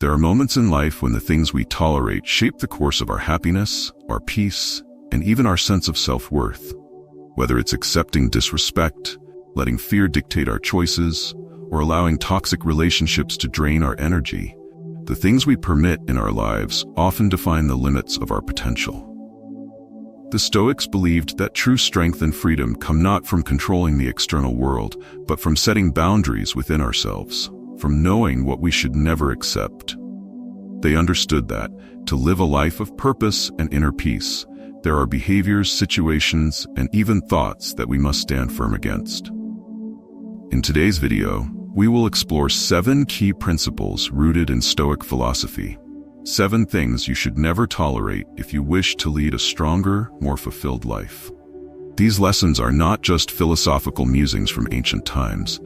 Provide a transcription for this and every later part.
There are moments in life when the things we tolerate shape the course of our happiness, our peace, and even our sense of self-worth. Whether it's accepting disrespect, letting fear dictate our choices, or allowing toxic relationships to drain our energy, the things we permit in our lives often define the limits of our potential. The Stoics believed that true strength and freedom come not from controlling the external world, but from setting boundaries within ourselves, from knowing what we should never accept. They understood that, to live a life of purpose and inner peace, there are behaviors, situations, and even thoughts that we must stand firm against. In today's video, we will explore 7 key principles rooted in Stoic philosophy. 7 things you should never tolerate if you wish to lead a stronger, more fulfilled life. These lessons are not just philosophical musings from ancient times.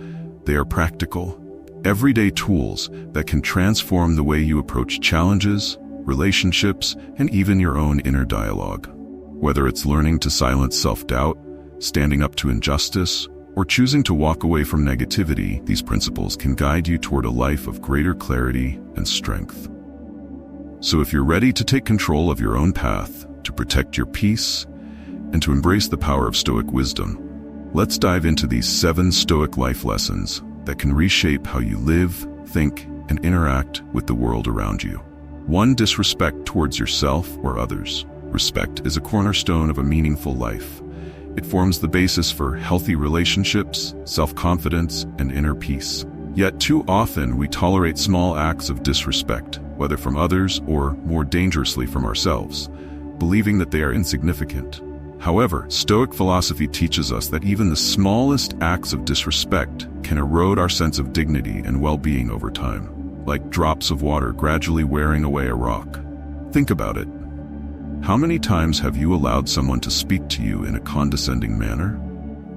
They are practical, everyday tools that can transform the way you approach challenges, relationships, and even your own inner dialogue. Whether it's learning to silence self-doubt, standing up to injustice, or choosing to walk away from negativity, these principles can guide you toward a life of greater clarity and strength. So if you're ready to take control of your own path, to protect your peace, and to embrace the power of Stoic wisdom, let's dive into these 7 Stoic life lessons that can reshape how you live, think, and interact with the world around you. 1. Disrespect towards yourself or others. Respect is a cornerstone of a meaningful life. It forms the basis for healthy relationships, self-confidence, and inner peace. Yet too often we tolerate small acts of disrespect, whether from others or, more dangerously, from ourselves, believing that they are insignificant. However, Stoic philosophy teaches us that even the smallest acts of disrespect can erode our sense of dignity and well-being over time, like drops of water gradually wearing away a rock. Think about it. How many times have you allowed someone to speak to you in a condescending manner?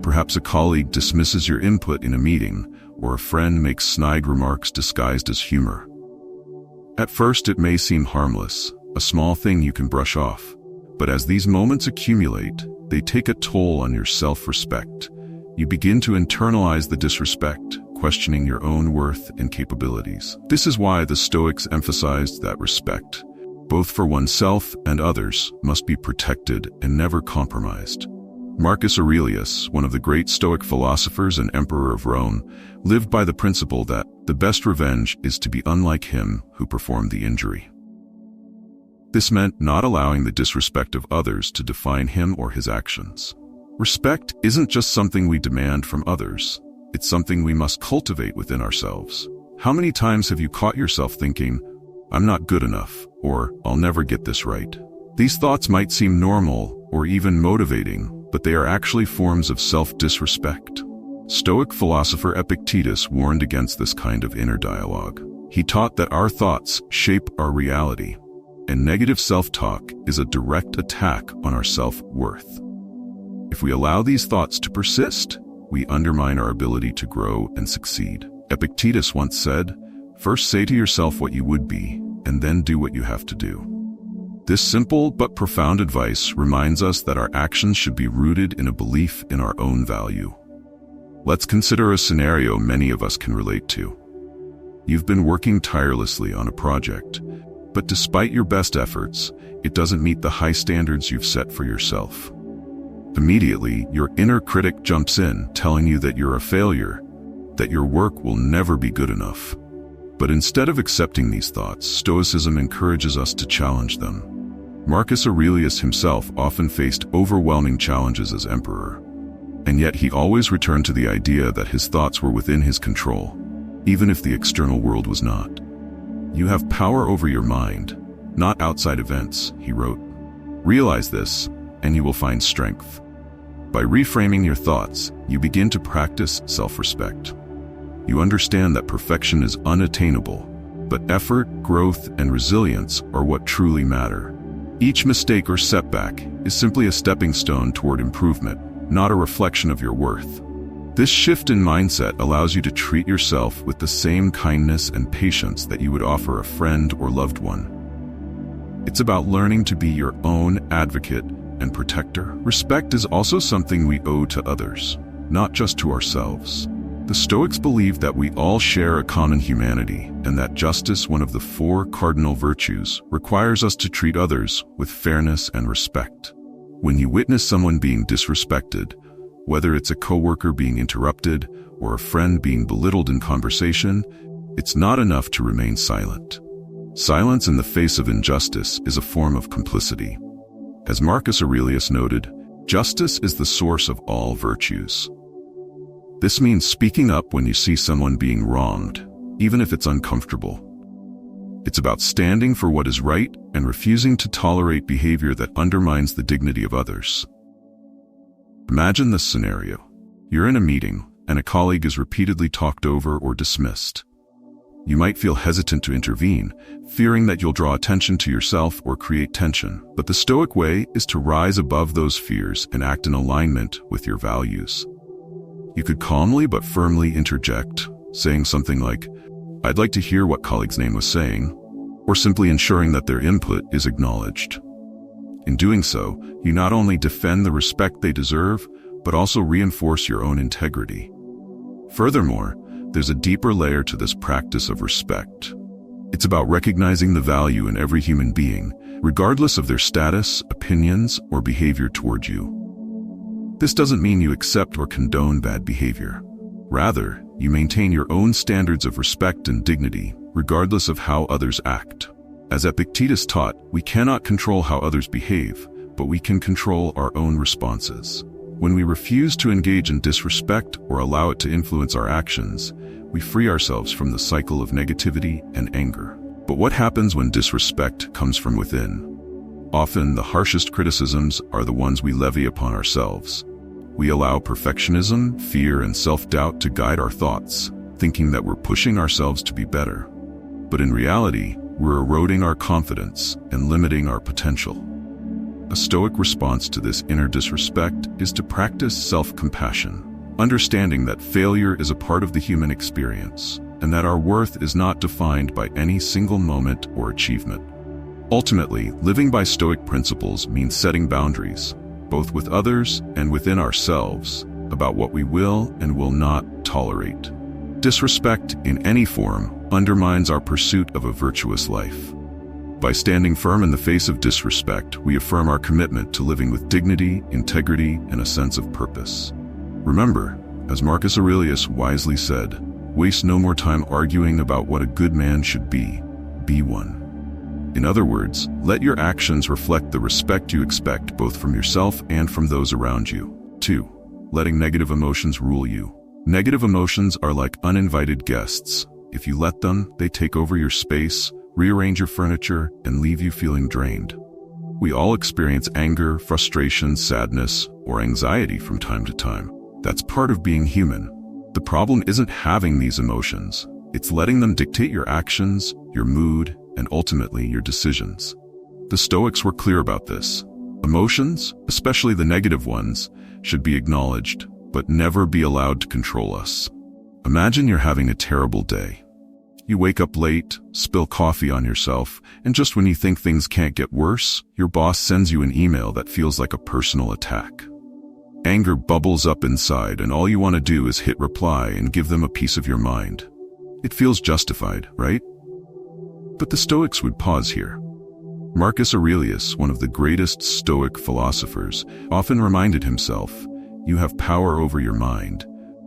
Perhaps a colleague dismisses your input in a meeting, or a friend makes snide remarks disguised as humor. At first it may seem harmless, a small thing you can brush off. But as these moments accumulate, they take a toll on your self-respect. You begin to internalize the disrespect, questioning your own worth and capabilities. This is why the Stoics emphasized that respect, both for oneself and others, must be protected and never compromised. Marcus Aurelius, one of the great Stoic philosophers and emperor of Rome, lived by the principle that the best revenge is to be unlike him who performed the injury. This meant not allowing the disrespect of others to define him or his actions. Respect isn't just something we demand from others, it's something we must cultivate within ourselves. How many times have you caught yourself thinking, "I'm not good enough," or "I'll never get this right"? These thoughts might seem normal or even motivating, but they are actually forms of self-disrespect. Stoic philosopher Epictetus warned against this kind of inner dialogue. He taught that our thoughts shape our reality, and negative self-talk is a direct attack on our self-worth. If we allow these thoughts to persist, we undermine our ability to grow and succeed. Epictetus once said, "First say to yourself what you would be, and then do what you have to do." This simple but profound advice reminds us that our actions should be rooted in a belief in our own value. Let's consider a scenario many of us can relate to. You've been working tirelessly on a project, but despite your best efforts, it doesn't meet the high standards you've set for yourself. Immediately, your inner critic jumps in, telling you that you're a failure, that your work will never be good enough. But instead of accepting these thoughts, Stoicism encourages us to challenge them. Marcus Aurelius himself often faced overwhelming challenges as emperor, and yet he always returned to the idea that his thoughts were within his control, even if the external world was not. "You have power over your mind, not outside events," he wrote. "Realize this, and you will find strength." By reframing your thoughts, you begin to practice self-respect. You understand that perfection is unattainable, but effort, growth, and resilience are what truly matter. Each mistake or setback is simply a stepping stone toward improvement, not a reflection of your worth. This shift in mindset allows you to treat yourself with the same kindness and patience that you would offer a friend or loved one. It's about learning to be your own advocate and protector. Respect is also something we owe to others, not just to ourselves. The Stoics believed that we all share a common humanity, and that justice, one of the 4 cardinal virtues, requires us to treat others with fairness and respect. When you witness someone being disrespected, whether it's a coworker being interrupted or a friend being belittled in conversation, it's not enough to remain silent. Silence in the face of injustice is a form of complicity. As Marcus Aurelius noted, justice is the source of all virtues. This means speaking up when you see someone being wronged, even if it's uncomfortable. It's about standing for what is right and refusing to tolerate behavior that undermines the dignity of others. Imagine this scenario. You're in a meeting, and a colleague is repeatedly talked over or dismissed. You might feel hesitant to intervene, fearing that you'll draw attention to yourself or create tension. But the Stoic way is to rise above those fears and act in alignment with your values. You could calmly but firmly interject, saying something like, "I'd like to hear what colleague's name was saying," or simply ensuring that their input is acknowledged. In doing so, you not only defend the respect they deserve, but also reinforce your own integrity. Furthermore, there's a deeper layer to this practice of respect. It's about recognizing the value in every human being, regardless of their status, opinions, or behavior toward you. This doesn't mean you accept or condone bad behavior. Rather, you maintain your own standards of respect and dignity, regardless of how others act. As Epictetus taught, we cannot control how others behave, but we can control our own responses. When we refuse to engage in disrespect or allow it to influence our actions, we free ourselves from the cycle of negativity and anger. But what happens when disrespect comes from within? Often, the harshest criticisms are the ones we levy upon ourselves. We allow perfectionism, fear, and self-doubt to guide our thoughts, thinking that we're pushing ourselves to be better. But in reality, we're eroding our confidence and limiting our potential. A Stoic response to this inner disrespect is to practice self-compassion, understanding that failure is a part of the human experience, and that our worth is not defined by any single moment or achievement. Ultimately, living by Stoic principles means setting boundaries, both with others and within ourselves, about what we will and will not tolerate. Disrespect in any form undermines our pursuit of a virtuous life. By standing firm in the face of disrespect, we affirm our commitment to living with dignity, integrity, and a sense of purpose. Remember, as Marcus Aurelius wisely said, waste no more time arguing about what a good man should be one. In other words, let your actions reflect the respect you expect both from yourself and from those around you. 2. Letting negative emotions rule you. Negative emotions are like uninvited guests. If you let them, they take over your space, rearrange your furniture, and leave you feeling drained. We all experience anger, frustration, sadness, or anxiety from time to time. That's part of being human. The problem isn't having these emotions. It's letting them dictate your actions, your mood, and ultimately your decisions. The Stoics were clear about this. Emotions, especially the negative ones, should be acknowledged, but never be allowed to control us. Imagine you're having a terrible day. You wake up late, spill coffee on yourself, and just when you think things can't get worse, your boss sends you an email that feels like a personal attack. Anger bubbles up inside, and all you want to do is hit reply and give them a piece of your mind. It feels justified, right? But the Stoics would pause here. Marcus Aurelius, one of the greatest Stoic philosophers, often reminded himself, "You have power over your mind,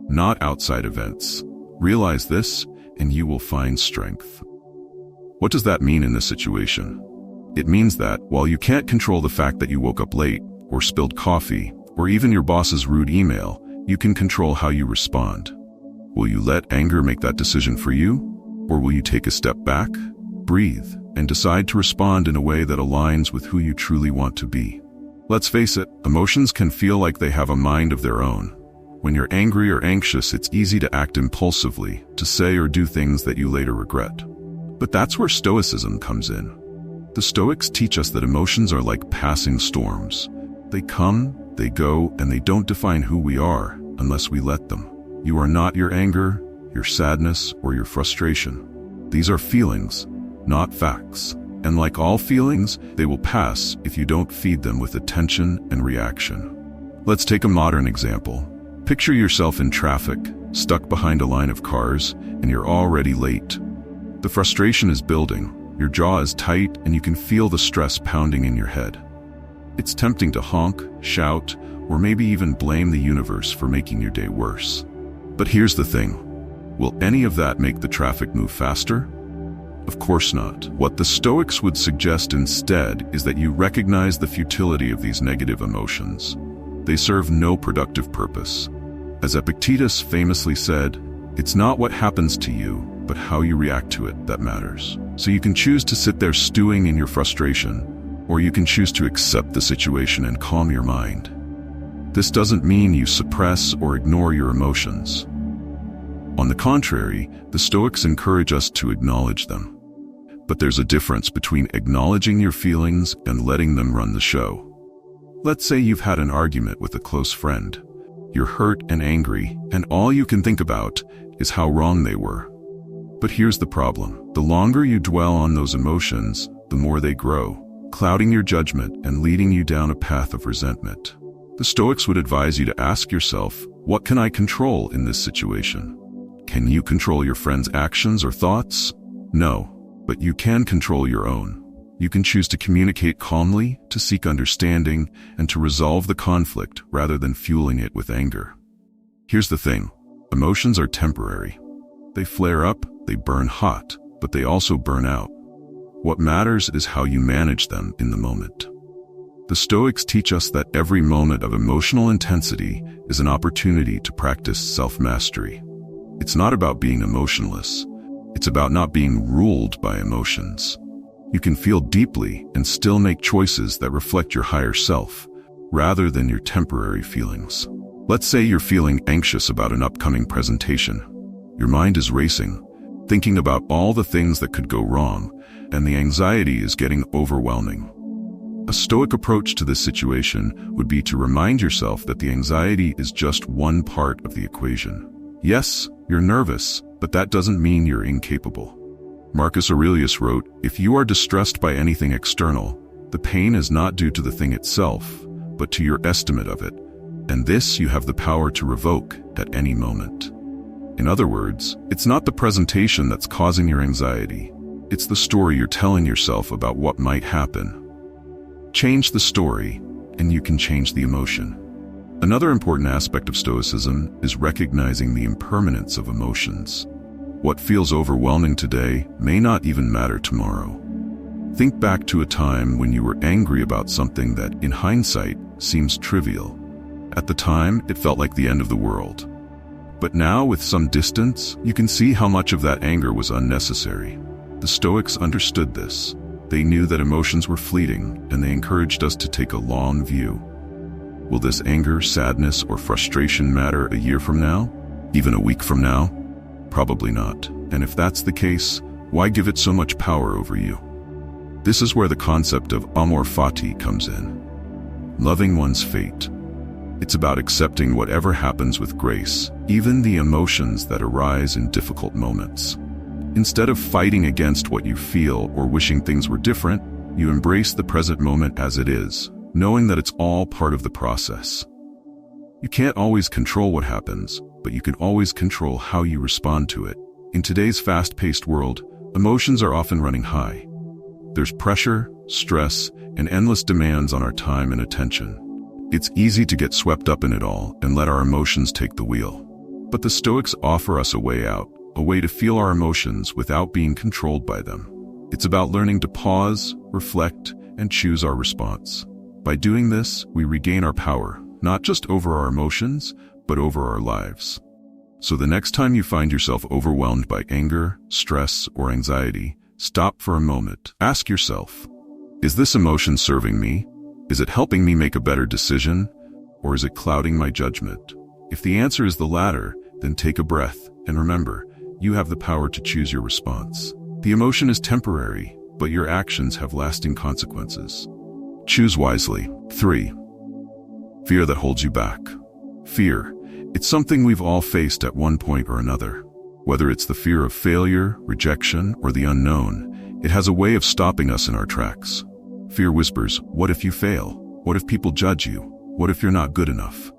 not outside events. Realize this, and you will find strength." What does that mean in this situation? It means that, while you can't control the fact that you woke up late, or spilled coffee, or even your boss's rude email, you can control how you respond. Will you let anger make that decision for you? Or will you take a step back, breathe, and decide to respond in a way that aligns with who you truly want to be? Let's face it, emotions can feel like they have a mind of their own. When you're angry or anxious, it's easy to act impulsively, to say or do things that you later regret. But that's where Stoicism comes in. The Stoics teach us that emotions are like passing storms. They come, they go, and they don't define who we are unless we let them. You are not your anger, your sadness, or your frustration. These are feelings, not facts. And like all feelings, they will pass if you don't feed them with attention and reaction. Let's take a modern example. Picture yourself in traffic, stuck behind a line of cars, and you're already late. The frustration is building, your jaw is tight, and you can feel the stress pounding in your head. It's tempting to honk, shout, or maybe even blame the universe for making your day worse. But here's the thing. Will any of that make the traffic move faster? Of course not. What the Stoics would suggest instead is that you recognize the futility of these negative emotions. They serve no productive purpose. As Epictetus famously said, it's not what happens to you, but how you react to it that matters. So you can choose to sit there stewing in your frustration, or you can choose to accept the situation and calm your mind. This doesn't mean you suppress or ignore your emotions. On the contrary, the Stoics encourage us to acknowledge them. But there's a difference between acknowledging your feelings and letting them run the show. Let's say you've had an argument with a close friend. You're hurt and angry, and all you can think about is how wrong they were. But here's the problem. The longer you dwell on those emotions, the more they grow, clouding your judgment and leading you down a path of resentment. The Stoics would advise you to ask yourself, what can I control in this situation? Can you control your friend's actions or thoughts? No, but you can control your own. You can choose to communicate calmly, to seek understanding, and to resolve the conflict rather than fueling it with anger. Here's the thing. Emotions are temporary. They flare up, they burn hot, but they also burn out. What matters is how you manage them in the moment. The Stoics teach us that every moment of emotional intensity is an opportunity to practice self-mastery. It's not about being emotionless. It's about not being ruled by emotions. You can feel deeply and still make choices that reflect your higher self, rather than your temporary feelings. Let's say you're feeling anxious about an upcoming presentation. Your mind is racing, thinking about all the things that could go wrong, and the anxiety is getting overwhelming. A Stoic approach to this situation would be to remind yourself that the anxiety is just one part of the equation. Yes, you're nervous, but that doesn't mean you're incapable. Marcus Aurelius wrote, "If you are distressed by anything external, the pain is not due to the thing itself, but to your estimate of it, and this you have the power to revoke at any moment." In other words, it's not the presentation that's causing your anxiety. It's the story you're telling yourself about what might happen. Change the story, and you can change the emotion. Another important aspect of Stoicism is recognizing the impermanence of emotions. What feels overwhelming today may not even matter tomorrow. Think back to a time when you were angry about something that, in hindsight, seems trivial. At the time, it felt like the end of the world. But now, with some distance, you can see how much of that anger was unnecessary. The Stoics understood this. They knew that emotions were fleeting, and they encouraged us to take a long view. Will this anger, sadness, or frustration matter a year from now? Even a week from now? Probably not. And if that's the case, why give it so much power over you? This is where the concept of amor fati comes in. Loving one's fate. It's about accepting whatever happens with grace, even the emotions that arise in difficult moments. Instead of fighting against what you feel or wishing things were different, you embrace the present moment as it is, knowing that it's all part of the process. You can't always control what happens, but you can always control how you respond to it. In today's fast-paced world, emotions are often running high. There's pressure, stress, and endless demands on our time and attention. It's easy to get swept up in it all and let our emotions take the wheel. But the Stoics offer us a way out, a way to feel our emotions without being controlled by them. It's about learning to pause, reflect, and choose our response. By doing this, we regain our power, not just over our emotions, but over our lives. So the next time you find yourself overwhelmed by anger, stress, or anxiety, stop for a moment. Ask yourself, is this emotion serving me? Is it helping me make a better decision? Or is it clouding my judgment? If the answer is the latter, then take a breath, and remember, you have the power to choose your response. The emotion is temporary, but your actions have lasting consequences. Choose wisely. 3. Fear that holds you back. Fear. It's something we've all faced at one point or another. Whether it's the fear of failure, rejection, or the unknown, it has a way of stopping us in our tracks. Fear whispers, what if you fail? What if people judge you? What if you're not good enough?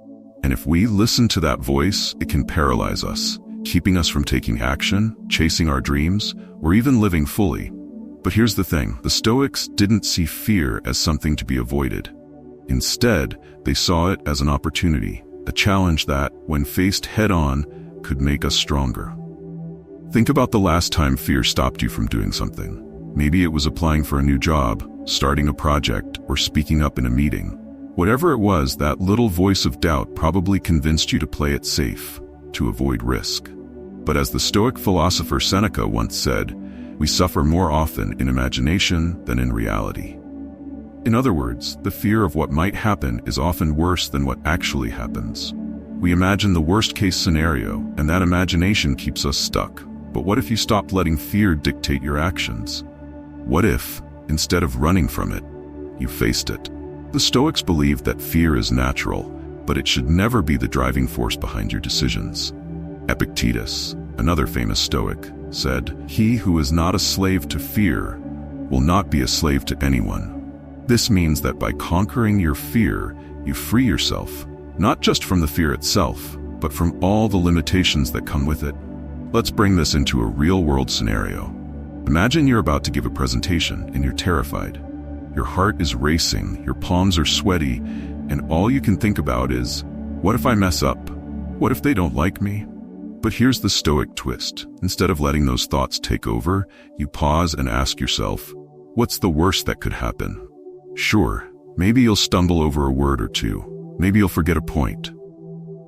And if we listen to that voice, it can paralyze us, keeping us from taking action, chasing our dreams, or even living fully. But here's the thing, the Stoics didn't see fear as something to be avoided. Instead, they saw it as an opportunity, a challenge that, when faced head-on, could make us stronger. Think about the last time fear stopped you from doing something. Maybe it was applying for a new job, starting a project, or speaking up in a meeting. Whatever it was, that little voice of doubt probably convinced you to play it safe, to avoid risk. But as the Stoic philosopher Seneca once said, we suffer more often in imagination than in reality. In other words, the fear of what might happen is often worse than what actually happens. We imagine the worst-case scenario, and that imagination keeps us stuck. But what if you stopped letting fear dictate your actions? What if, instead of running from it, you faced it? The Stoics believed that fear is natural, but it should never be the driving force behind your decisions. Epictetus, another famous Stoic, said, "He who is not a slave to fear will not be a slave to anyone." This means that by conquering your fear, you free yourself, not just from the fear itself, but from all the limitations that come with it. Let's bring this into a real-world scenario. Imagine you're about to give a presentation and you're terrified. Your heart is racing, your palms are sweaty, and all you can think about is, what if I mess up? What if they don't like me? But here's the Stoic twist. Instead of letting those thoughts take over, you pause and ask yourself, what's the worst that could happen? Sure, maybe you'll stumble over a word or two. Maybe you'll forget a point.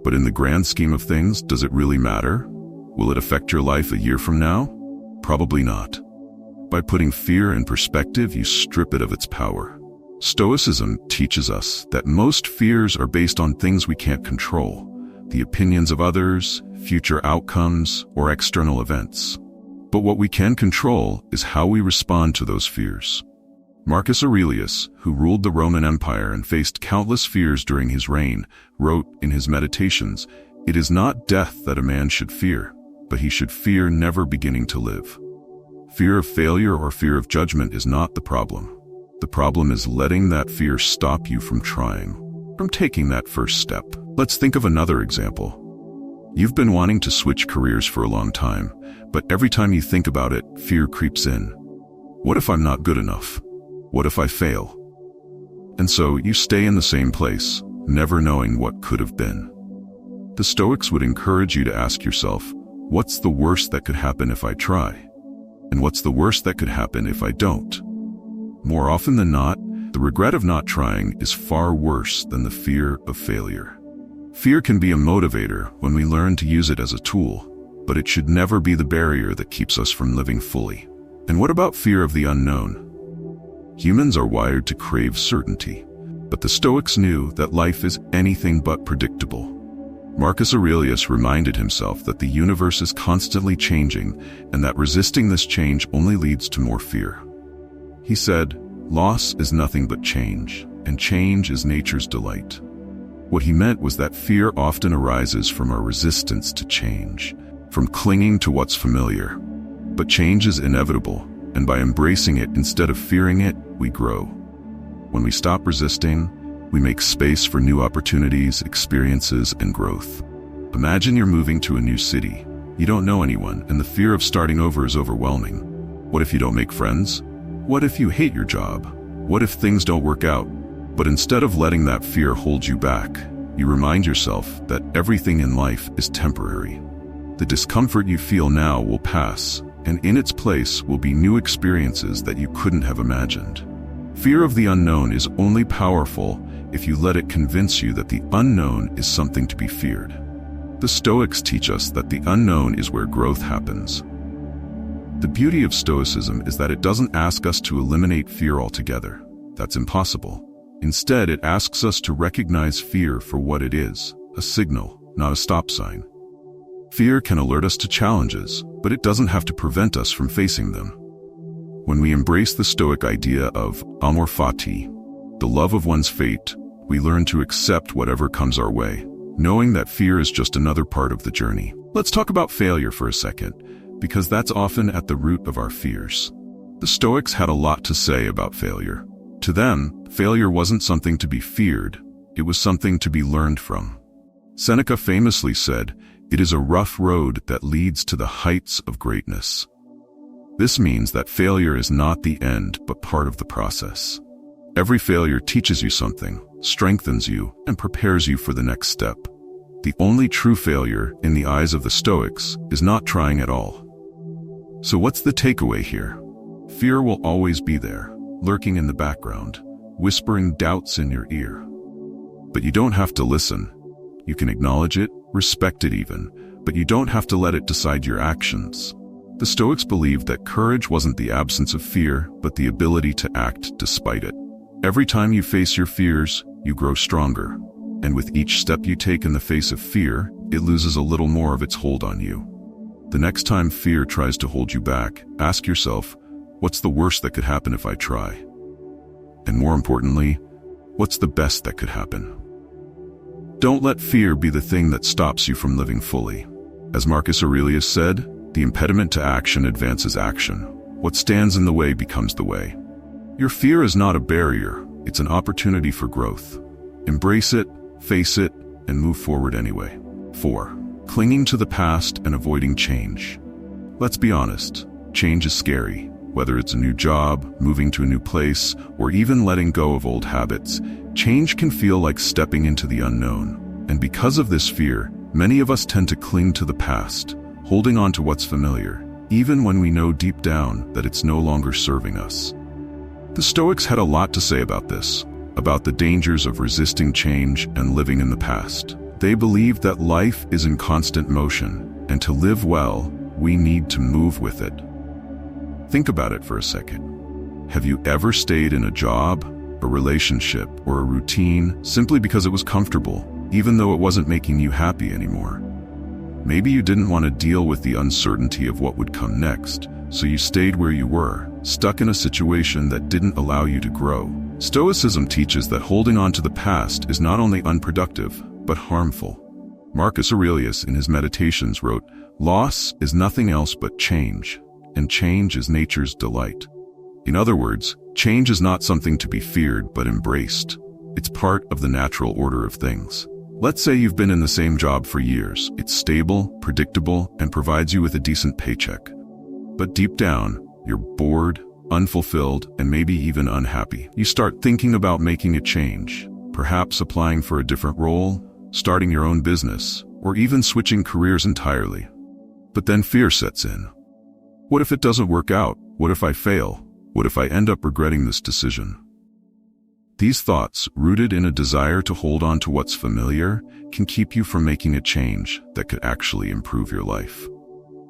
But in the grand scheme of things, does it really matter? Will it affect your life a year from now? Probably not. By putting fear in perspective, you strip it of its power. Stoicism teaches us that most fears are based on things we can't control, the opinions of others, future outcomes, or external events. But what we can control is how we respond to those fears. Marcus Aurelius, who ruled the Roman Empire and faced countless fears during his reign, wrote in his Meditations, "It is not death that a man should fear, but he should fear never beginning to live." Fear of failure or fear of judgment is not the problem. The problem is letting that fear stop you from trying, from taking that first step. Let's think of another example. You've been wanting to switch careers for a long time, but every time you think about it, fear creeps in. What if I'm not good enough? What if I fail? And so you stay in the same place, never knowing what could have been. The Stoics would encourage you to ask yourself, what's the worst that could happen if I try? And what's the worst that could happen if I don't? More often than not, the regret of not trying is far worse than the fear of failure. Fear can be a motivator when we learn to use it as a tool, but it should never be the barrier that keeps us from living fully. And what about fear of the unknown? Humans are wired to crave certainty, but the Stoics knew that life is anything but predictable. Marcus Aurelius reminded himself that the universe is constantly changing and that resisting this change only leads to more fear. He said, "Loss is nothing but change, and change is nature's delight." What he meant was that fear often arises from our resistance to change, from clinging to what's familiar. But change is inevitable, and by embracing it instead of fearing it, we grow. When we stop resisting, we make space for new opportunities, experiences, and growth. Imagine you're moving to a new city. You don't know anyone, and the fear of starting over is overwhelming. What if you don't make friends? What if you hate your job? What if things don't work out? But instead of letting that fear hold you back, you remind yourself that everything in life is temporary. The discomfort you feel now will pass, and in its place will be new experiences that you couldn't have imagined. Fear of the unknown is only powerful if you let it convince you that the unknown is something to be feared. The Stoics teach us that the unknown is where growth happens. The beauty of Stoicism is that it doesn't ask us to eliminate fear altogether. That's impossible. Instead, it asks us to recognize fear for what it is, a signal, not a stop sign. Fear can alert us to challenges, but it doesn't have to prevent us from facing them. When we embrace the Stoic idea of amor fati, the love of one's fate, we learn to accept whatever comes our way, knowing that fear is just another part of the journey. Let's talk about failure for a second, because that's often at the root of our fears. The Stoics had a lot to say about failure. To them, failure wasn't something to be feared, it was something to be learned from. Seneca famously said, "It is a rough road that leads to the heights of greatness." This means that failure is not the end, but part of the process. Every failure teaches you something, strengthens you, and prepares you for the next step. The only true failure, in the eyes of the Stoics, is not trying at all. So what's the takeaway here? Fear will always be there, lurking in the background, whispering doubts in your ear. But you don't have to listen. You can acknowledge it, respect it even, but you don't have to let it decide your actions. The Stoics believed that courage wasn't the absence of fear, but the ability to act despite it. Every time you face your fears, you grow stronger. And with each step you take in the face of fear, it loses a little more of its hold on you. The next time fear tries to hold you back, ask yourself, what's the worst that could happen if I try? And more importantly, what's the best that could happen? Don't let fear be the thing that stops you from living fully. As Marcus Aurelius said, the impediment to action advances action. What stands in the way becomes the way. Your fear is not a barrier, it's an opportunity for growth. Embrace it, face it, and move forward anyway. 4. Clinging to the past and avoiding change. Let's be honest, change is scary. Whether it's a new job, moving to a new place, or even letting go of old habits, change can feel like stepping into the unknown. And because of this fear, many of us tend to cling to the past, holding on to what's familiar, even when we know deep down that it's no longer serving us. The Stoics had a lot to say about this, about the dangers of resisting change and living in the past. They believed that life is in constant motion, and to live well, we need to move with it. Think about it for a second. Have you ever stayed in a job, a relationship, or a routine simply because it was comfortable, even though it wasn't making you happy anymore? Maybe you didn't want to deal with the uncertainty of what would come next, so you stayed where you were, stuck in a situation that didn't allow you to grow. Stoicism teaches that holding on to the past is not only unproductive, but harmful. Marcus Aurelius in his Meditations wrote, "Loss is nothing else but change, and change is nature's delight." In other words, change is not something to be feared but embraced. It's part of the natural order of things. Let's say you've been in the same job for years. It's stable, predictable, and provides you with a decent paycheck. But deep down, you're bored, unfulfilled, and maybe even unhappy. You start thinking about making a change, perhaps applying for a different role, starting your own business, or even switching careers entirely. But then fear sets in. What if it doesn't work out? What if I fail? What if I end up regretting this decision? These thoughts, rooted in a desire to hold on to what's familiar, can keep you from making a change that could actually improve your life.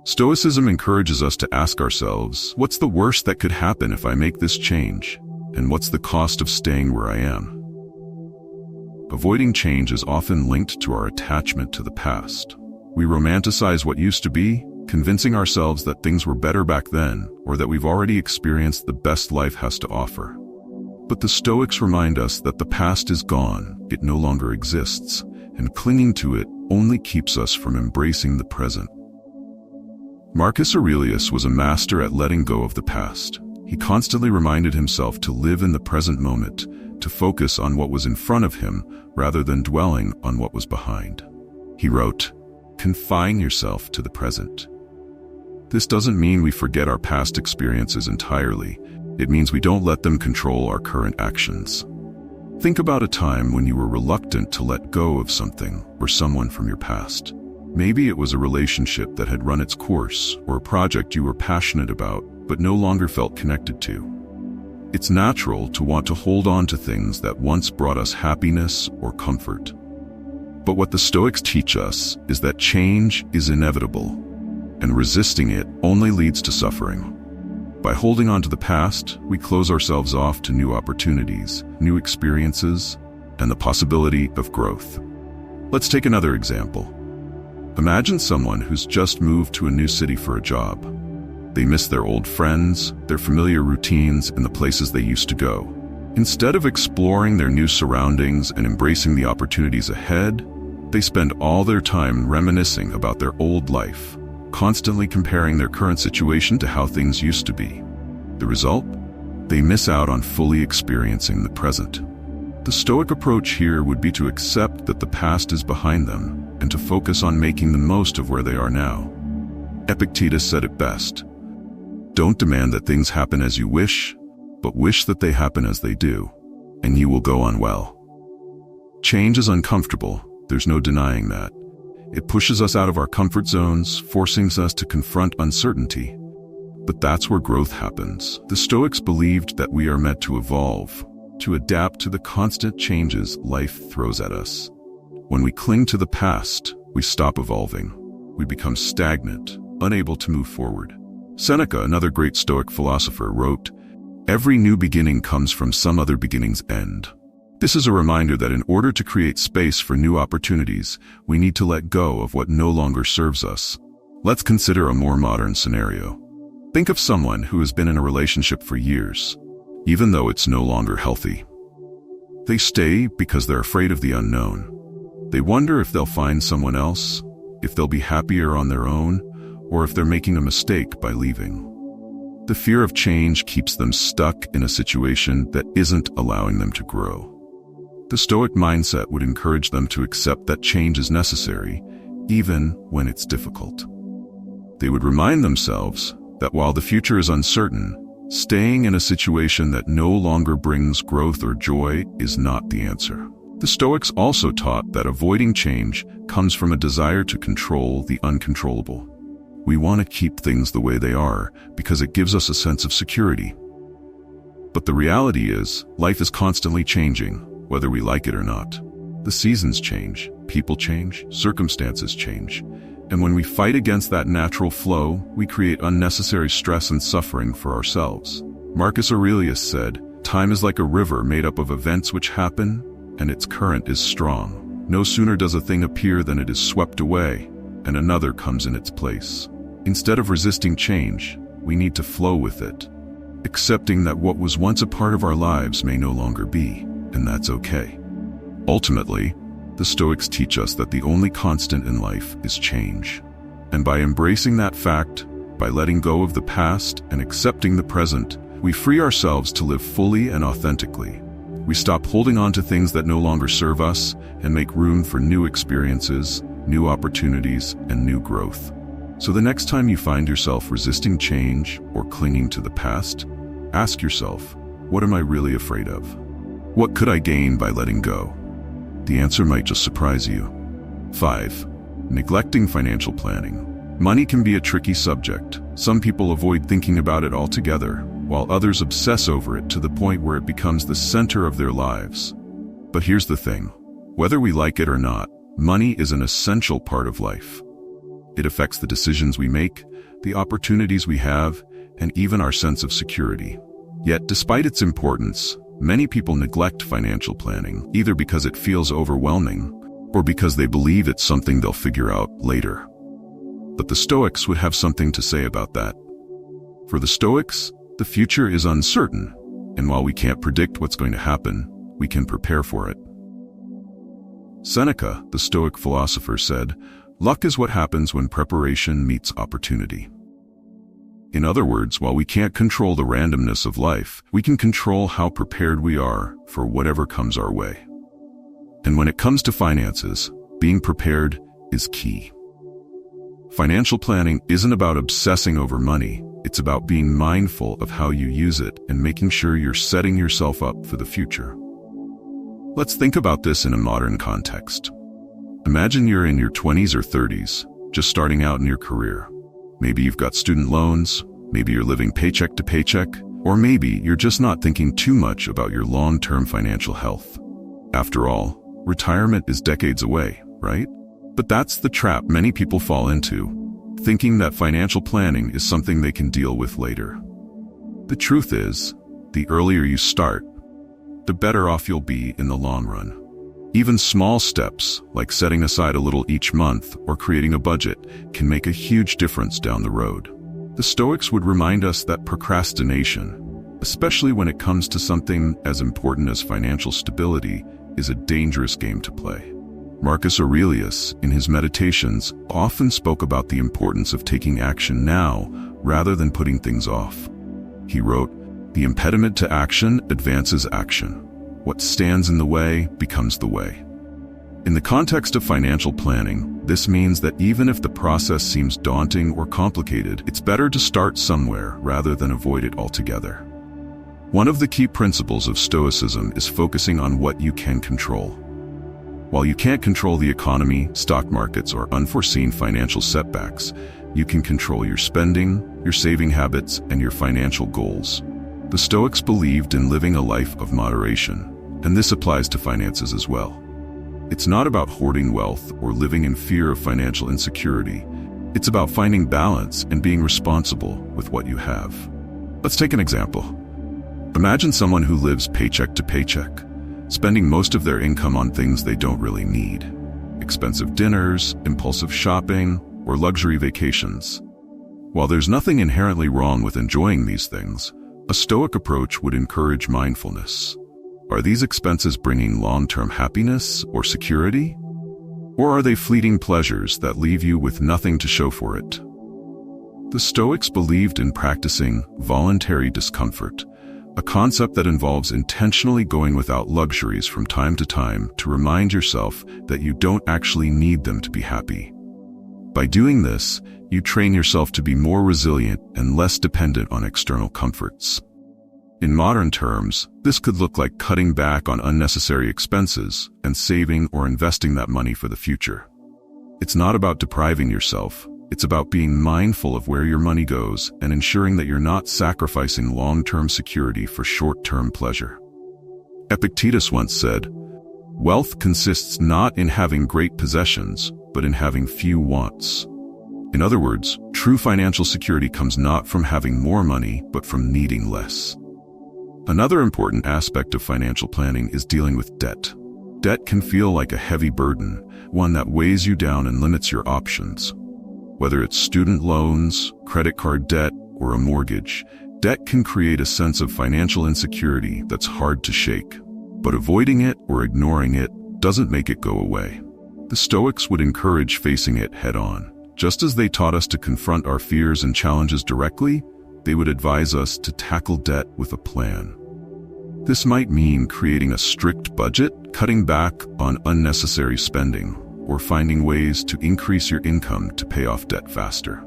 Stoicism encourages us to ask ourselves, what's the worst that could happen if I make this change? And what's the cost of staying where I am? Avoiding change is often linked to our attachment to the past. We romanticize what used to be, convincing ourselves that things were better back then, or that we've already experienced the best life has to offer. But the Stoics remind us that the past is gone, it no longer exists, and clinging to it only keeps us from embracing the present. Marcus Aurelius was a master at letting go of the past. He constantly reminded himself to live in the present moment, to focus on what was in front of him rather than dwelling on what was behind. He wrote, "Confine yourself to the present." This doesn't mean we forget our past experiences entirely. It means we don't let them control our current actions. Think about a time when you were reluctant to let go of something or someone from your past. Maybe it was a relationship that had run its course, or a project you were passionate about but no longer felt connected to. It's natural to want to hold on to things that once brought us happiness or comfort. But what the Stoics teach us is that change is inevitable, and resisting it only leads to suffering. By holding on to the past, we close ourselves off to new opportunities, new experiences, and the possibility of growth. Let's take another example. Imagine someone who's just moved to a new city for a job. They miss their old friends, their familiar routines, and the places they used to go. Instead of exploring their new surroundings and embracing the opportunities ahead, they spend all their time reminiscing about their old life, constantly comparing their current situation to how things used to be. The result? They miss out on fully experiencing the present. The Stoic approach here would be to accept that the past is behind them and to focus on making the most of where they are now. Epictetus said it best: "Don't demand that things happen as you wish, but wish that they happen as they do, and you will go on well." Change is uncomfortable, there's no denying that. It pushes us out of our comfort zones, forcing us to confront uncertainty. But that's where growth happens. The Stoics believed that we are meant to evolve, to adapt to the constant changes life throws at us. When we cling to the past, we stop evolving. We become stagnant, unable to move forward. Seneca, another great Stoic philosopher, wrote, "Every new beginning comes from some other beginning's end." This is a reminder that in order to create space for new opportunities, we need to let go of what no longer serves us. Let's consider a more modern scenario. Think of someone who has been in a relationship for years, even though it's no longer healthy. They stay because they're afraid of the unknown. They wonder if they'll find someone else, if they'll be happier on their own, or if they're making a mistake by leaving. The fear of change keeps them stuck in a situation that isn't allowing them to grow. The Stoic mindset would encourage them to accept that change is necessary, even when it's difficult. They would remind themselves that while the future is uncertain, staying in a situation that no longer brings growth or joy is not the answer. The Stoics also taught that avoiding change comes from a desire to control the uncontrollable. We want to keep things the way they are because it gives us a sense of security. But the reality is, life is constantly changing, whether we like it or not. The seasons change, people change, circumstances change. And when we fight against that natural flow, we create unnecessary stress and suffering for ourselves. Marcus Aurelius said, "Time is like a river made up of events which happen, and its current is strong. No sooner does a thing appear than it is swept away, and another comes in its place." Instead of resisting change, we need to flow with it, accepting that what was once a part of our lives may no longer be, and that's okay. Ultimately, the Stoics teach us that the only constant in life is change. And by embracing that fact, by letting go of the past and accepting the present, we free ourselves to live fully and authentically. We stop holding on to things that no longer serve us and make room for new experiences, new opportunities, and new growth. So the next time you find yourself resisting change or clinging to the past, ask yourself, what am I really afraid of? What could I gain by letting go? The answer might just surprise you. 5. Neglecting financial planning. Money can be a tricky subject. Some people avoid thinking about it altogether, while others obsess over it to the point where it becomes the center of their lives. But here's the thing. Whether we like it or not, money is an essential part of life. It affects the decisions we make, the opportunities we have, and even our sense of security. Yet, despite its importance, many people neglect financial planning, either because it feels overwhelming or because they believe it's something they'll figure out later. But the Stoics would have something to say about that. For the Stoics, the future is uncertain, and while we can't predict what's going to happen, we can prepare for it. Seneca, the Stoic philosopher, said, "Luck is what happens when preparation meets opportunity." In other words, while we can't control the randomness of life, we can control how prepared we are for whatever comes our way. And when it comes to finances, being prepared is key. Financial planning isn't about obsessing over money, it's about being mindful of how you use it and making sure you're setting yourself up for the future. Let's think about this in a modern context. Imagine you're in your 20s or 30s, just starting out in your career. Maybe you've got student loans, maybe you're living paycheck to paycheck, or maybe you're just not thinking too much about your long-term financial health. After all, retirement is decades away, right? But that's the trap many people fall into, thinking that financial planning is something they can deal with later. The truth is, the earlier you start, the better off you'll be in the long run. Even small steps, like setting aside a little each month or creating a budget, can make a huge difference down the road. The Stoics would remind us that procrastination, especially when it comes to something as important as financial stability, is a dangerous game to play. Marcus Aurelius, in his Meditations, often spoke about the importance of taking action now rather than putting things off. He wrote, "The impediment to action advances action, What stands in the way becomes the way. In the context of financial planning, this means that even if the process seems daunting or complicated, it's better to start somewhere rather than avoid it altogether. One of the key principles of Stoicism is focusing on what you can control. While you can't control the economy, stock markets, or unforeseen financial setbacks, you can control your spending, your saving habits, and your financial goals. The Stoics believed in living a life of moderation, and this applies to finances as well. It's not about hoarding wealth or living in fear of financial insecurity. It's about finding balance and being responsible with what you have. Let's take an example. Imagine someone who lives paycheck to paycheck, spending most of their income on things they don't really need. Expensive dinners, impulsive shopping, or luxury vacations. While there's nothing inherently wrong with enjoying these things, a Stoic approach would encourage mindfulness. Are these expenses bringing long-term happiness or security? Or are they fleeting pleasures that leave you with nothing to show for it? The Stoics believed in practicing voluntary discomfort, a concept that involves intentionally going without luxuries from time to time to remind yourself that you don't actually need them to be happy. By doing this, you train yourself to be more resilient and less dependent on external comforts. In modern terms, this could look like cutting back on unnecessary expenses and saving or investing that money for the future. It's not about depriving yourself. It's about being mindful of where your money goes and ensuring that you're not sacrificing long-term security for short-term pleasure. Epictetus once said, "Wealth consists not in having great possessions, but in having few wants." In other words, true financial security comes not from having more money, but from needing less. Another important aspect of financial planning is dealing with debt. Debt can feel like a heavy burden, one that weighs you down and limits your options. Whether it's student loans, credit card debt, or a mortgage, debt can create a sense of financial insecurity that's hard to shake. But avoiding it or ignoring it doesn't make it go away. The Stoics would encourage facing it head-on. Just as they taught us to confront our fears and challenges directly, they would advise us to tackle debt with a plan. This might mean creating a strict budget, cutting back on unnecessary spending, or finding ways to increase your income to pay off debt faster.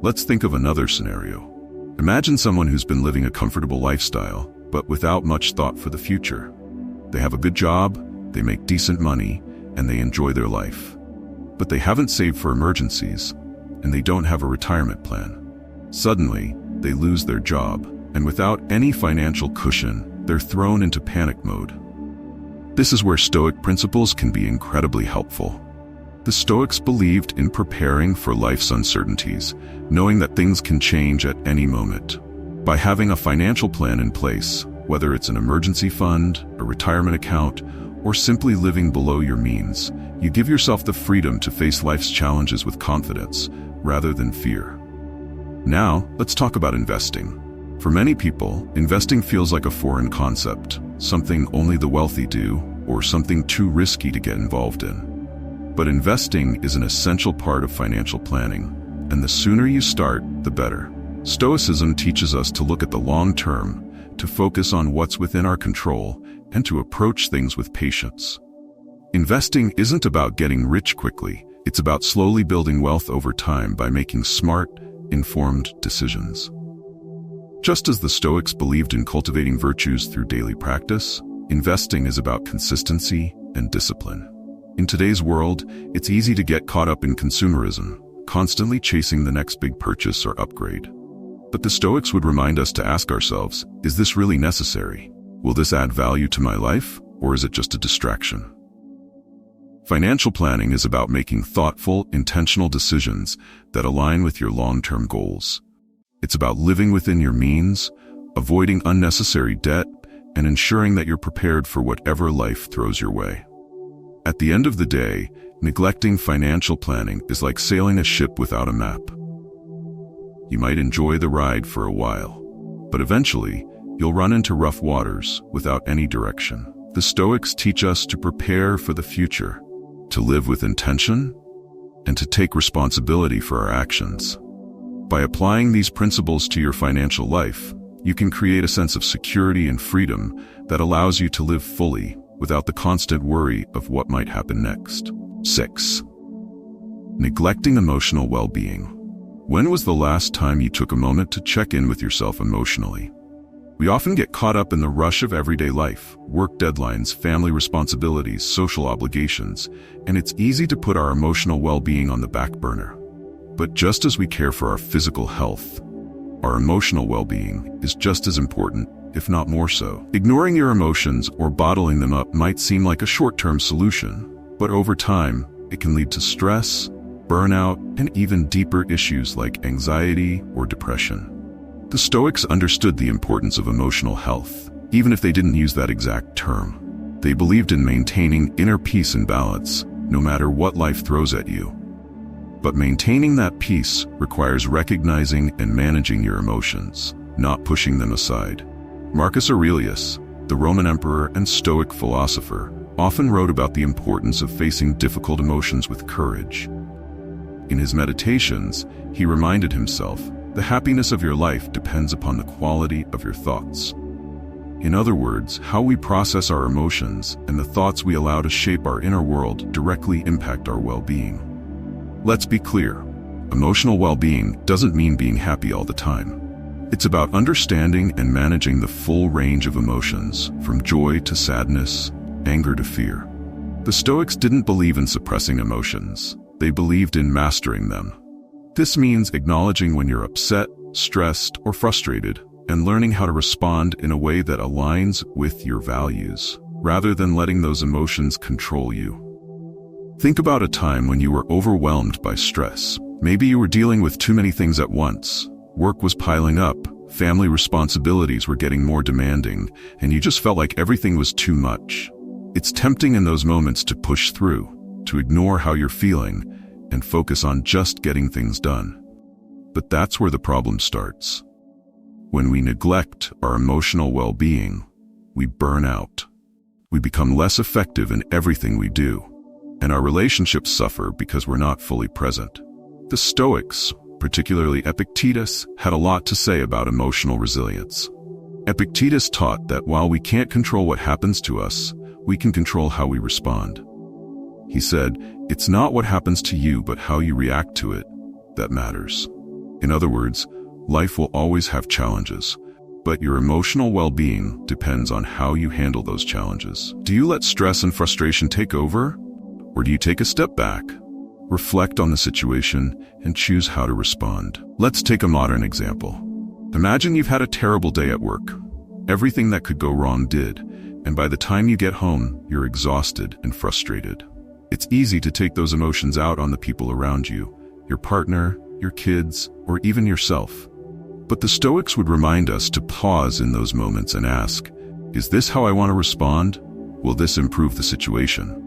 Let's think of another scenario. Imagine someone who's been living a comfortable lifestyle, but without much thought for the future. They have a good job, they make decent money, and they enjoy their life. But they haven't saved for emergencies, and they don't have a retirement plan. Suddenly, they lose their job, and without any financial cushion, they're thrown into panic mode. This is where Stoic principles can be incredibly helpful. The Stoics believed in preparing for life's uncertainties, knowing that things can change at any moment. By having a financial plan in place, whether it's an emergency fund, a retirement account, or simply living below your means, you give yourself the freedom to face life's challenges with confidence, rather than fear. Now, let's talk about investing. For many people, investing feels like a foreign concept, something only the wealthy do, or something too risky to get involved in. But investing is an essential part of financial planning, and the sooner you start, the better. Stoicism teaches us to look at the long term, to focus on what's within our control, and to approach things with patience. Investing isn't about getting rich quickly, it's about slowly building wealth over time by making smart, informed decisions. Just as the Stoics believed in cultivating virtues through daily practice, investing is about consistency and discipline. In today's world, it's easy to get caught up in consumerism, constantly chasing the next big purchase or upgrade. But the Stoics would remind us to ask ourselves, is this really necessary? Will this add value to my life, or is it just a distraction? Financial planning is about making thoughtful, intentional decisions that align with your long-term goals. It's about living within your means, avoiding unnecessary debt, and ensuring that you're prepared for whatever life throws your way. At the end of the day, neglecting financial planning is like sailing a ship without a map. You might enjoy the ride for a while, but eventually, you'll run into rough waters without any direction. The Stoics teach us to prepare for the future, to live with intention, and to take responsibility for our actions. By applying these principles to your financial life, you can create a sense of security and freedom that allows you to live fully without the constant worry of what might happen next. 6. Neglecting emotional well-being. When was the last time you took a moment to check in with yourself emotionally? We often get caught up in the rush of everyday life, work deadlines, family responsibilities, social obligations, and it's easy to put our emotional well-being on the back burner. But just as we care for our physical health, our emotional well-being is just as important, if not more so. Ignoring your emotions or bottling them up might seem like a short-term solution, but over time, it can lead to stress, burnout, and even deeper issues like anxiety or depression. The Stoics understood the importance of emotional health, even if they didn't use that exact term. They believed in maintaining inner peace and balance, no matter what life throws at you. But maintaining that peace requires recognizing and managing your emotions, not pushing them aside. Marcus Aurelius, the Roman emperor and Stoic philosopher, often wrote about the importance of facing difficult emotions with courage. In his meditations, he reminded himself, the happiness of your life depends upon the quality of your thoughts. In other words, how we process our emotions and the thoughts we allow to shape our inner world directly impact our well-being. Let's be clear, emotional well-being doesn't mean being happy all the time. It's about understanding and managing the full range of emotions, from joy to sadness, anger to fear. The Stoics didn't believe in suppressing emotions. They believed in mastering them. This means acknowledging when you're upset, stressed, or frustrated, and learning how to respond in a way that aligns with your values, rather than letting those emotions control you. Think about a time when you were overwhelmed by stress. Maybe you were dealing with too many things at once. Work was piling up, family responsibilities were getting more demanding, and you just felt like everything was too much. It's tempting in those moments to push through, to ignore how you're feeling, and focus on just getting things done. But that's where the problem starts. When we neglect our emotional well-being, we burn out. We become less effective in everything we do, and our relationships suffer because we're not fully present. The Stoics, particularly Epictetus, had a lot to say about emotional resilience. Epictetus taught that while we can't control what happens to us, we can control how we respond. He said, "It's not what happens to you, but how you react to it that matters." In other words, life will always have challenges, but your emotional well-being depends on how you handle those challenges. Do you let stress and frustration take over? Or do you take a step back, reflect on the situation, and choose how to respond? Let's take a modern example. Imagine you've had a terrible day at work. Everything that could go wrong did, and by the time you get home, you're exhausted and frustrated. It's easy to take those emotions out on the people around you, your partner, your kids, or even yourself. But the Stoics would remind us to pause in those moments and ask, is this how I want to respond? Will this improve the situation?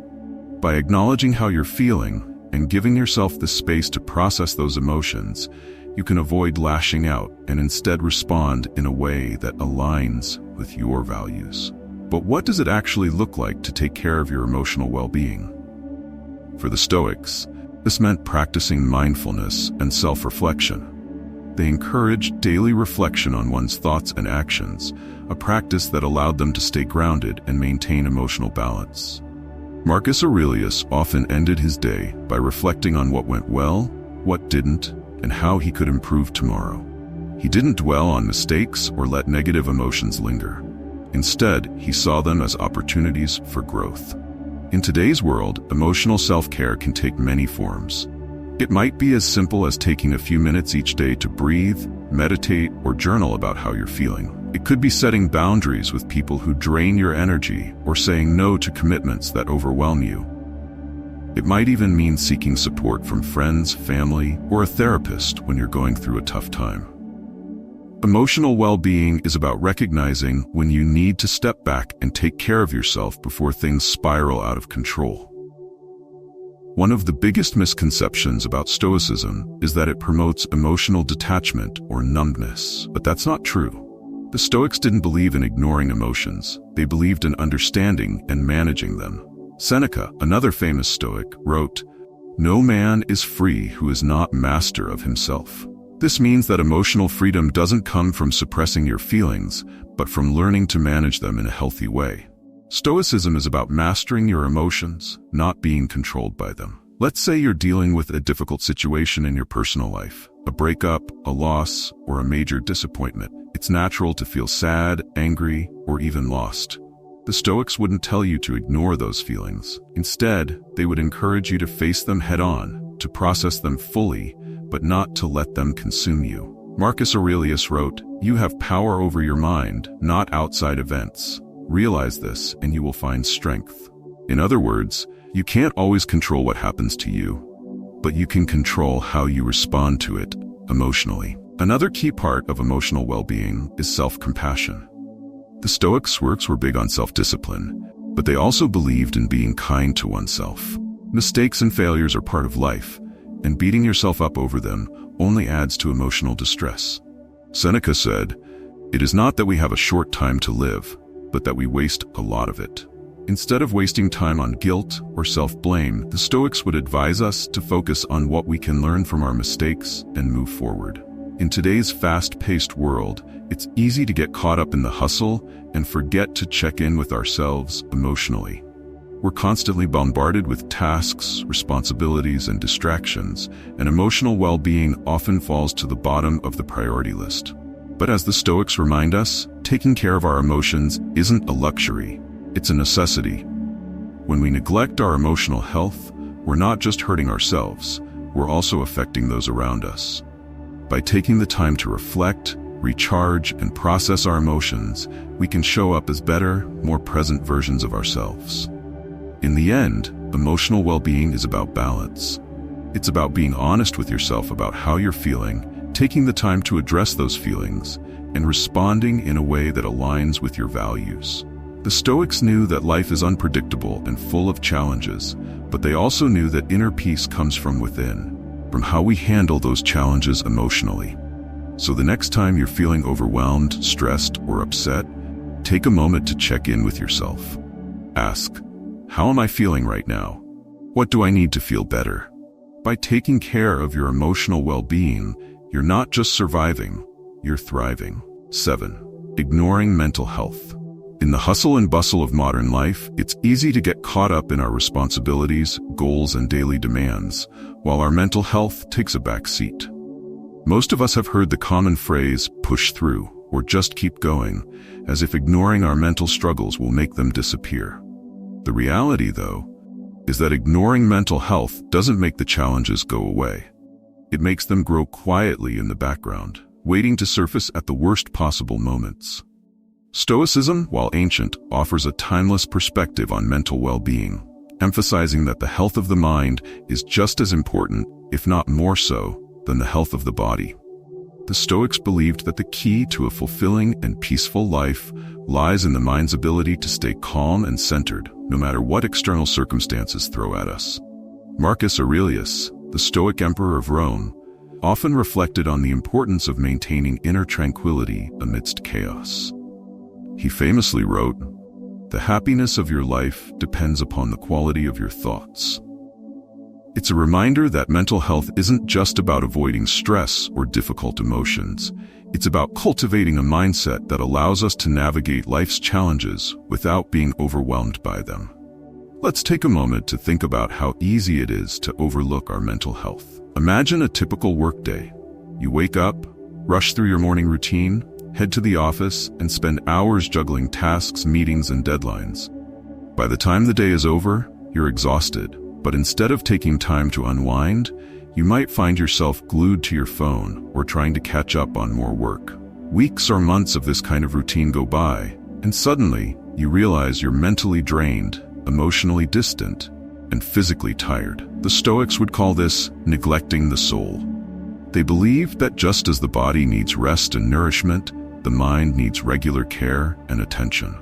By acknowledging how you're feeling and giving yourself the space to process those emotions, you can avoid lashing out and instead respond in a way that aligns with your values. But what does it actually look like to take care of your emotional well-being? For the Stoics, this meant practicing mindfulness and self-reflection. They encouraged daily reflection on one's thoughts and actions, a practice that allowed them to stay grounded and maintain emotional balance. Marcus Aurelius often ended his day by reflecting on what went well, what didn't, and how he could improve tomorrow. He didn't dwell on mistakes or let negative emotions linger. Instead, he saw them as opportunities for growth. In today's world, emotional self-care can take many forms. It might be as simple as taking a few minutes each day to breathe, meditate, or journal about how you're feeling. It could be setting boundaries with people who drain your energy or saying no to commitments that overwhelm you. It might even mean seeking support from friends, family, or a therapist when you're going through a tough time. Emotional well-being is about recognizing when you need to step back and take care of yourself before things spiral out of control. One of the biggest misconceptions about Stoicism is that it promotes emotional detachment or numbness, but that's not true. The Stoics didn't believe in ignoring emotions. They believed in understanding and managing them. Seneca, another famous Stoic, wrote, "No man is free who is not master of himself." This means that emotional freedom doesn't come from suppressing your feelings, but from learning to manage them in a healthy way. Stoicism is about mastering your emotions, not being controlled by them. Let's say you're dealing with a difficult situation in your personal life, a breakup, a loss, or a major disappointment. It's natural to feel sad, angry, or even lost. The Stoics wouldn't tell you to ignore those feelings. Instead, they would encourage you to face them head-on, to process them fully, but not to let them consume you. Marcus Aurelius wrote, "You have power over your mind, not outside events. Realize this, and you will find strength." In other words, you can't always control what happens to you, but you can control how you respond to it emotionally. Another key part of emotional well-being is self-compassion. The Stoics' works were big on self-discipline, but they also believed in being kind to oneself. Mistakes and failures are part of life, and beating yourself up over them only adds to emotional distress. Seneca said, "It is not that we have a short time to live, but that we waste a lot of it." Instead of wasting time on guilt or self-blame, the Stoics would advise us to focus on what we can learn from our mistakes and move forward. In today's fast-paced world, it's easy to get caught up in the hustle and forget to check in with ourselves emotionally. We're constantly bombarded with tasks, responsibilities, and distractions, and emotional well-being often falls to the bottom of the priority list. But as the Stoics remind us, taking care of our emotions isn't a luxury, it's a necessity. When we neglect our emotional health, we're not just hurting ourselves, we're also affecting those around us. By taking the time to reflect, recharge, and process our emotions, we can show up as better, more present versions of ourselves. In the end, emotional well-being is about balance. It's about being honest with yourself about how you're feeling, taking the time to address those feelings, and responding in a way that aligns with your values. The Stoics knew that life is unpredictable and full of challenges, but they also knew that inner peace comes from within, from how we handle those challenges emotionally. So the next time you're feeling overwhelmed, stressed, or upset, take a moment to check in with yourself. Ask, how am I feeling right now? What do I need to feel better? By taking care of your emotional well-being, you're not just surviving, you're thriving. 7. Ignoring mental health. In the hustle and bustle of modern life, it's easy to get caught up in our responsibilities, goals, and daily demands, while our mental health takes a back seat. Most of us have heard the common phrase, push through, or just keep going, as if ignoring our mental struggles will make them disappear. The reality, though, is that ignoring mental health doesn't make the challenges go away. It makes them grow quietly in the background, waiting to surface at the worst possible moments. Stoicism, while ancient, offers a timeless perspective on mental well-being, emphasizing that the health of the mind is just as important, if not more so, than the health of the body. The Stoics believed that the key to a fulfilling and peaceful life lies in the mind's ability to stay calm and centered, no matter what external circumstances throw at us. Marcus Aurelius, the Stoic emperor of Rome, often reflected on the importance of maintaining inner tranquility amidst chaos. He famously wrote, "The happiness of your life depends upon the quality of your thoughts." It's a reminder that mental health isn't just about avoiding stress or difficult emotions. It's about cultivating a mindset that allows us to navigate life's challenges without being overwhelmed by them. Let's take a moment to think about how easy it is to overlook our mental health. Imagine a typical workday. You wake up, rush through your morning routine, head to the office, and spend hours juggling tasks, meetings, and deadlines. By the time the day is over, you're exhausted, but instead of taking time to unwind, you might find yourself glued to your phone or trying to catch up on more work. Weeks or months of this kind of routine go by, and suddenly you realize you're mentally drained, emotionally distant, and physically tired. The Stoics would call this neglecting the soul. They believed that just as the body needs rest and nourishment, the mind needs regular care and attention.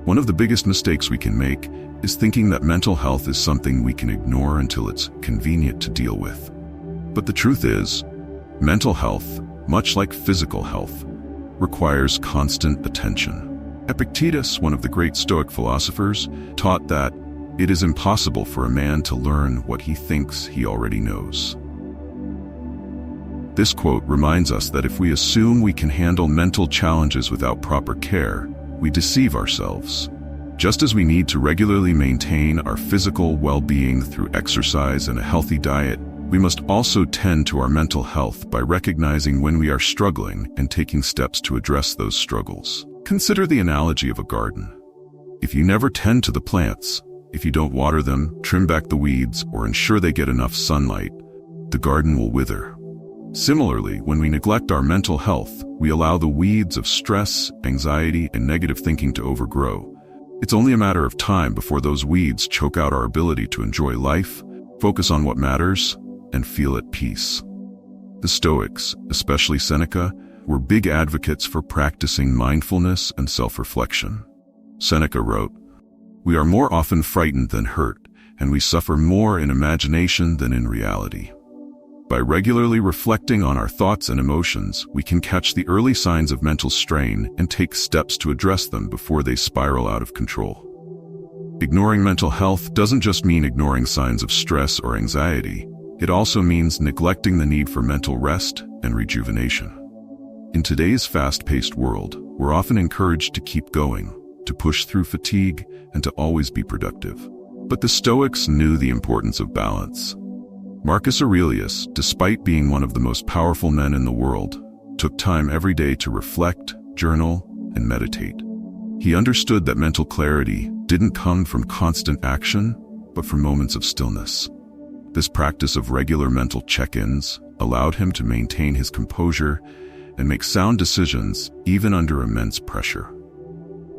One of the biggest mistakes we can make is thinking that mental health is something we can ignore until it's convenient to deal with. But the truth is, mental health, much like physical health, requires constant attention. Epictetus, one of the great Stoic philosophers, taught that it is impossible for a man to learn what he thinks he already knows. This quote reminds us that if we assume we can handle mental challenges without proper care, we deceive ourselves. Just as we need to regularly maintain our physical well-being through exercise and a healthy diet, we must also tend to our mental health by recognizing when we are struggling and taking steps to address those struggles. Consider the analogy of a garden. If you never tend to the plants, if you don't water them, trim back the weeds, or ensure they get enough sunlight, the garden will wither. Similarly, when we neglect our mental health, we allow the weeds of stress, anxiety, and negative thinking to overgrow. It's only a matter of time before those weeds choke out our ability to enjoy life, focus on what matters, and feel at peace. The Stoics, especially Seneca, were big advocates for practicing mindfulness and self-reflection. Seneca wrote, "We are more often frightened than hurt, and we suffer more in imagination than in reality." By regularly reflecting on our thoughts and emotions, we can catch the early signs of mental strain and take steps to address them before they spiral out of control. Ignoring mental health doesn't just mean ignoring signs of stress or anxiety. It also means neglecting the need for mental rest and rejuvenation. In today's fast-paced world, we're often encouraged to keep going, to push through fatigue, and to always be productive. But the Stoics knew the importance of balance. Marcus Aurelius, despite being one of the most powerful men in the world, took time every day to reflect, journal, and meditate. He understood that mental clarity didn't come from constant action, but from moments of stillness. This practice of regular mental check-ins allowed him to maintain his composure and make sound decisions even under immense pressure.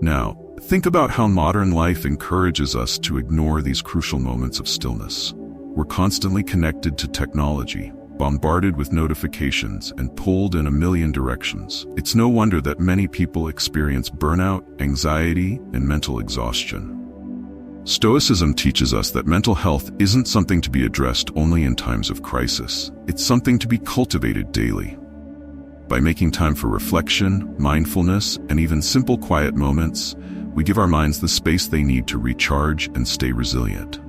Now, think about how modern life encourages us to ignore these crucial moments of stillness. We're constantly connected to technology, bombarded with notifications, and pulled in a million directions. It's no wonder that many people experience burnout, anxiety, and mental exhaustion. Stoicism teaches us that mental health isn't something to be addressed only in times of crisis. It's something to be cultivated daily. By making time for reflection, mindfulness, and even simple quiet moments, we give our minds the space they need to recharge and stay resilient.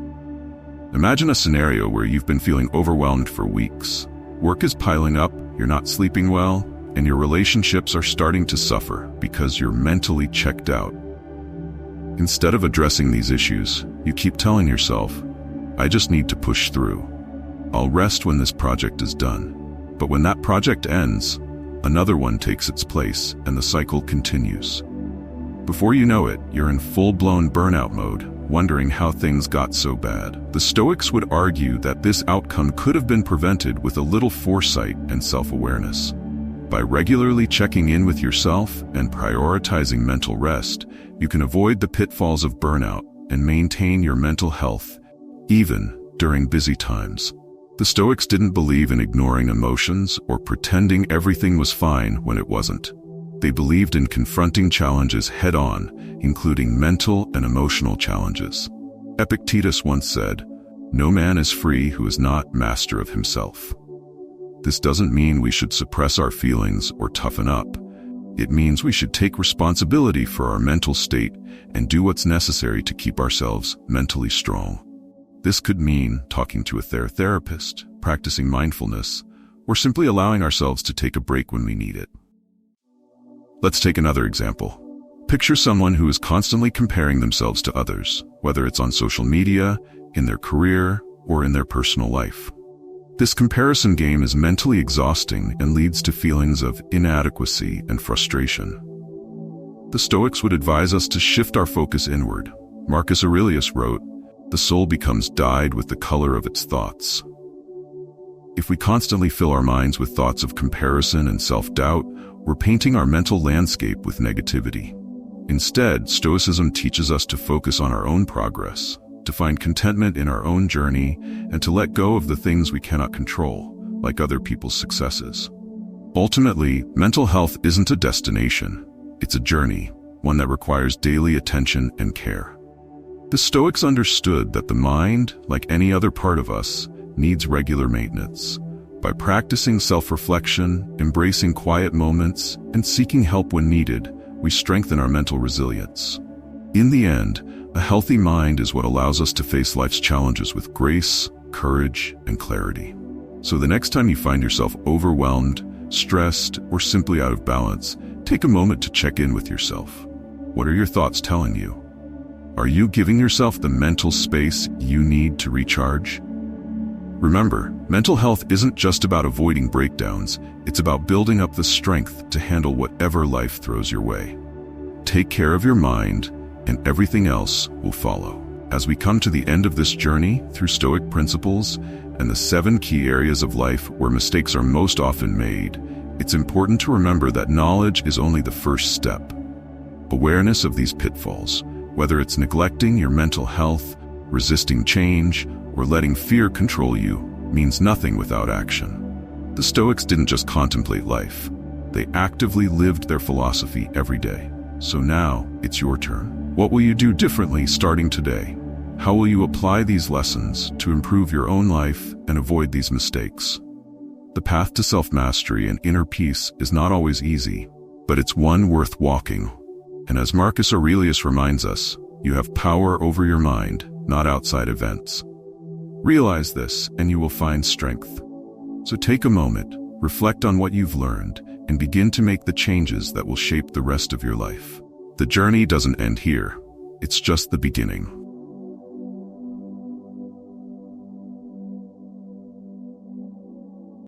Imagine a scenario where you've been feeling overwhelmed for weeks. Work is piling up, you're not sleeping well, and your relationships are starting to suffer because you're mentally checked out. Instead of addressing these issues, you keep telling yourself, "I just need to push through. I'll rest when this project is done." But when that project ends, another one takes its place, and the cycle continues. Before you know it, you're in full-blown burnout mode, wondering how things got so bad. The Stoics would argue that this outcome could have been prevented with a little foresight and self-awareness. By regularly checking in with yourself and prioritizing mental rest, you can avoid the pitfalls of burnout and maintain your mental health, even during busy times. The Stoics didn't believe in ignoring emotions or pretending everything was fine when it wasn't. They believed in confronting challenges head-on, including mental and emotional challenges. Epictetus once said, "No man is free who is not master of himself." This doesn't mean we should suppress our feelings or toughen up. It means we should take responsibility for our mental state and do what's necessary to keep ourselves mentally strong. This could mean talking to a therapist, practicing mindfulness, or simply allowing ourselves to take a break when we need it. Let's take another example. Picture someone who is constantly comparing themselves to others, whether it's on social media, in their career, or in their personal life. This comparison game is mentally exhausting and leads to feelings of inadequacy and frustration. The Stoics would advise us to shift our focus inward. Marcus Aurelius wrote, "The soul becomes dyed with the color of its thoughts." If we constantly fill our minds with thoughts of comparison and self-doubt, we're painting our mental landscape with negativity. Instead, Stoicism teaches us to focus on our own progress, to find contentment in our own journey, and to let go of the things we cannot control, like other people's successes. Ultimately, mental health isn't a destination, it's a journey, one that requires daily attention and care. The Stoics understood that the mind, like any other part of us, needs regular maintenance. By practicing self-reflection, embracing quiet moments, and seeking help when needed, we strengthen our mental resilience. In the end, a healthy mind is what allows us to face life's challenges with grace, courage, and clarity. So the next time you find yourself overwhelmed, stressed, or simply out of balance, take a moment to check in with yourself. What are your thoughts telling you? Are you giving yourself the mental space you need to recharge? Remember, mental health isn't just about avoiding breakdowns, it's about building up the strength to handle whatever life throws your way. Take care of your mind, and everything else will follow. As we come to the end of this journey through Stoic principles and the 7 key areas of life where mistakes are most often made, it's important to remember that knowledge is only the first step. Awareness of these pitfalls, whether it's neglecting your mental health, resisting change, or letting fear control you, means nothing without action. The Stoics didn't just contemplate life. They actively lived their philosophy every day. So now, it's your turn. What will you do differently starting today? How will you apply these lessons to improve your own life and avoid these mistakes? The path to self-mastery and inner peace is not always easy, but it's one worth walking. And as Marcus Aurelius reminds us, you have power over your mind, not outside events. Realize this, and you will find strength. So take a moment, reflect on what you've learned, and begin to make the changes that will shape the rest of your life. The journey doesn't end here. It's just the beginning.